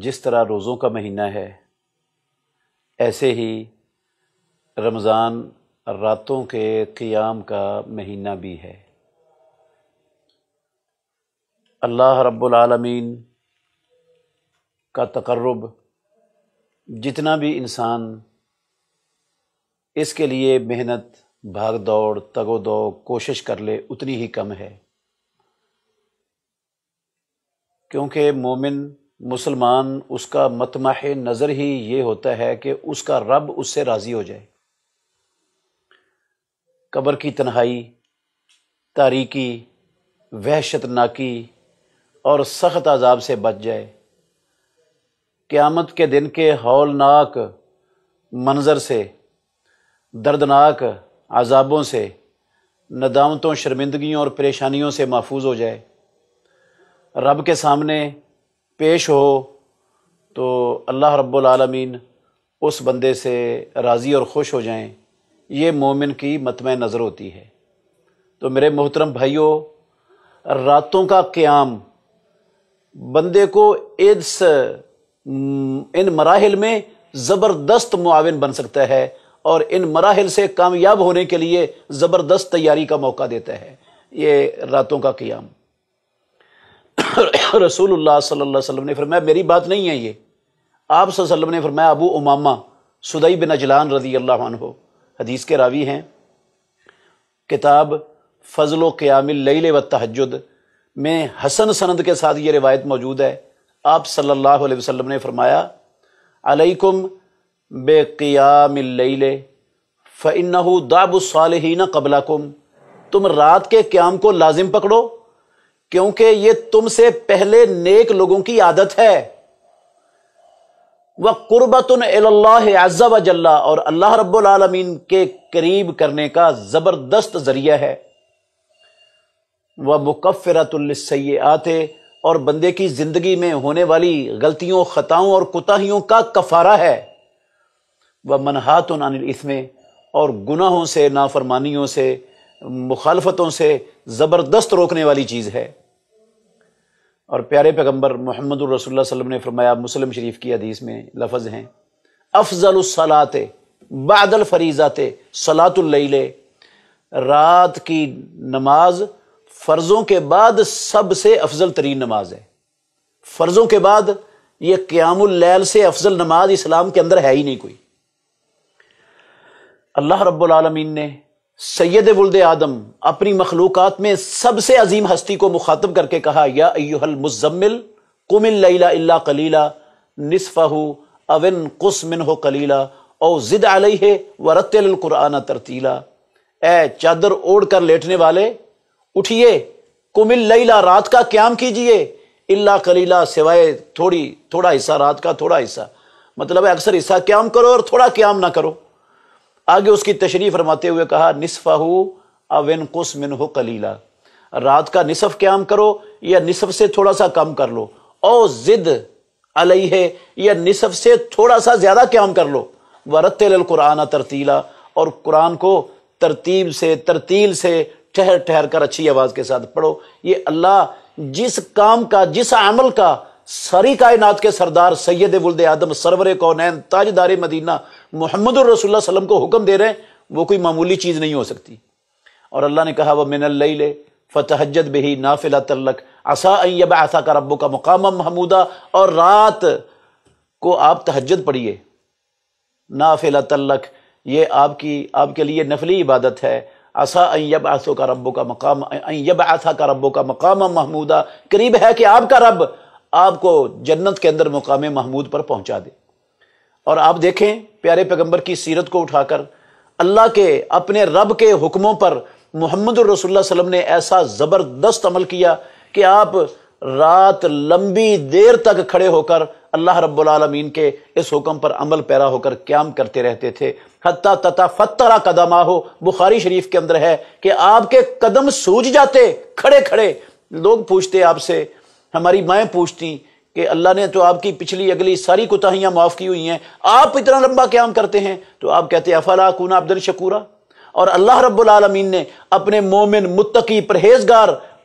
جس طرح روزوں کا مہینہ ہے ایسے ہی رمضان راتوں کے قیام کا مہینہ بھی ہے۔ اللہ رب العالمین کا تقرب جتنا بھی انسان اس کے لیے محنت، بھاگ دوڑ، تگ و دو کوشش کر لے اتنی ہی کم ہے، کیونکہ مومن مسلمان اس کا مطمح نظر ہی یہ ہوتا ہے کہ اس کا رب اس سے راضی ہو جائے، قبر کی تنہائی، تاریکی، وحشت ناکی اور سخت عذاب سے بچ جائے، قیامت کے دن کے ہولناک منظر سے، دردناک عذابوں سے، ندامتوں، شرمندگیوں اور پریشانیوں سے محفوظ ہو جائے، رب کے سامنے پیش ہو تو اللہ رب العالمین اس بندے سے راضی اور خوش ہو جائیں، یہ مومن کی مطمع نظر ہوتی ہے۔ تو میرے محترم بھائیوں، راتوں کا قیام بندے کو ان مراحل میں زبردست معاون بن سکتا ہے اور ان مراحل سے کامیاب ہونے کے لیے زبردست تیاری کا موقع دیتا ہے یہ راتوں کا قیام۔ رسول اللہ صلی اللہ علیہ وسلم نے فرمایا، میری بات نہیں ہے یہ، آپ صلی اللہ علیہ وسلم نے فرمایا، ابو امامہ سدی بن اجلان رضی اللہ عنہ حدیث کے راوی ہیں، کتاب فضل و قیام اللیل والتہجد میں حسن سند کے ساتھ یہ روایت موجود ہے۔ آپ صلی اللہ علیہ وسلم نے فرمایا، علیکم بقیام اللیل فإنہ دأب الصالحین قبلکم، تم رات کے قیام کو لازم پکڑو کیونکہ یہ تم سے پہلے نیک لوگوں کی عادت ہے، وَقُرْبَةٌ إِلَى اللَّهِ عَزَّ وَجَلَّ، اور اللہ رب العالمین کے قریب کرنے کا زبردست ذریعہ ہے، وَمُكَفِّرَةٌ لِلسَّيِّئَاتِ، اور بندے کی زندگی میں ہونے والی غلطیوں، خطاؤں اور کوتاہیوں کا کفارہ ہے، وَمَنْہَاتٌ عَنِ الْإِثْمِ، اور گناہوں سے، نافرمانیوں سے، مخالفتوں سے زبردست روکنے والی چیز ہے۔ اور پیارے پیغمبر محمد الرسول اللہ صلی اللہ علیہ وسلم نے فرمایا، مسلم شریف کی حدیث میں لفظ ہیں، افضل الصلاۃ بعد الفریضات صلاۃ اللیل، رات کی نماز فرضوں کے بعد سب سے افضل ترین نماز ہے۔ فرضوں کے بعد یہ قیام اللیل سے افضل نماز اسلام کے اندر ہے ہی نہیں کوئی۔ اللہ رب العالمین نے سید ولد آدم اپنی مخلوقات میں سب سے عظیم ہستی کو مخاطب کر کے کہا، یا ایھا المزمل قم اللیل الا قلیلا نصفہ او انقص منہ قلیلا او زد علیہ ورتل القرآن ترتیلا، اے چادر اوڑھ کر لیٹنے والے اٹھیے، قم اللیل، رات کا قیام کیجئے، الا قلیلا، سوائے تھوڑا حصہ، رات کا تھوڑا حصہ، مطلب ہے اکثر حصہ قیام کرو اور تھوڑا قیام نہ کرو۔ آگے اس کی تشریح فرماتے ہوئے کہا، نصفہ او انقص منہ قلیلا، رات کا نصف قیام کرو یا نصف سے تھوڑا سا کم کر لو، او زد علیہ، یا نصف سے تھوڑا سا زیادہ قیام کر لو، ورتل القرآن ترتیلا، اور قرآن کو ترتیب سے، ترتیل سے، ٹھہر ٹھہر کر اچھی آواز کے ساتھ پڑھو۔ یہ اللہ جس کام کا، جس عمل کا ساری کائنات کے سردار سید ولد آدم سرور کونین تاجدار مدینہ محمد الرسول اللہ صلی اللہ علیہ وسلم کو حکم دے رہے ہیں، وہ کوئی معمولی چیز نہیں ہو سکتی۔ اور اللہ نے کہا، وَمِنَ اللَّيْلِ فَتَہَجَّدْ بِهِ نَافِلَةً لَكَ عَسَىٰ أَن يَبْعَثَكَ رَبُّكَ مَقَامًا مَحْمُودًا، اور رات کو آپ تہجد پڑھیے، نَافِلَةً لَكَ، یہ آپ کے لیے نفلی عبادت ہے، عَسَىٰ أَن يَبْعَثَكَ رَبُّكَ مَقَامًا مَحْمُودًا، قریب ہے کہ آپ کا رب آپ کو جنت کے اندر مقام محمود پر پہنچا دے۔ اور آپ دیکھیں پیارے پیغمبر کی سیرت کو اٹھا کر، اللہ کے اپنے رب کے حکموں پر محمد الرسول اللہ صلی اللہ علیہ وسلم نے ایسا زبردست عمل کیا کہ آپ رات لمبی دیر تک کھڑے ہو کر اللہ رب العالمین کے اس حکم پر عمل پیرا ہو کر قیام کرتے رہتے تھے، حتیٰ تتفطر قدماہ، بخاری شریف کے اندر ہے کہ آپ کے قدم سوج جاتے کھڑے کھڑے۔ لوگ پوچھتے آپ سے، ہماری مائیں پوچھتی کہ اللہ نے تو آپ کی پچھلی اگلی ساری کوتاہیاں معاف کی ہوئی ہیں، آپ اتنا لمبا قیام کرتے ہیں؟ تو آپ کہتے ہیں، افلا اکون عبدا شکورا۔ اور اللہ رب العالمین نے اپنے مومن، متقی، پرہیزگار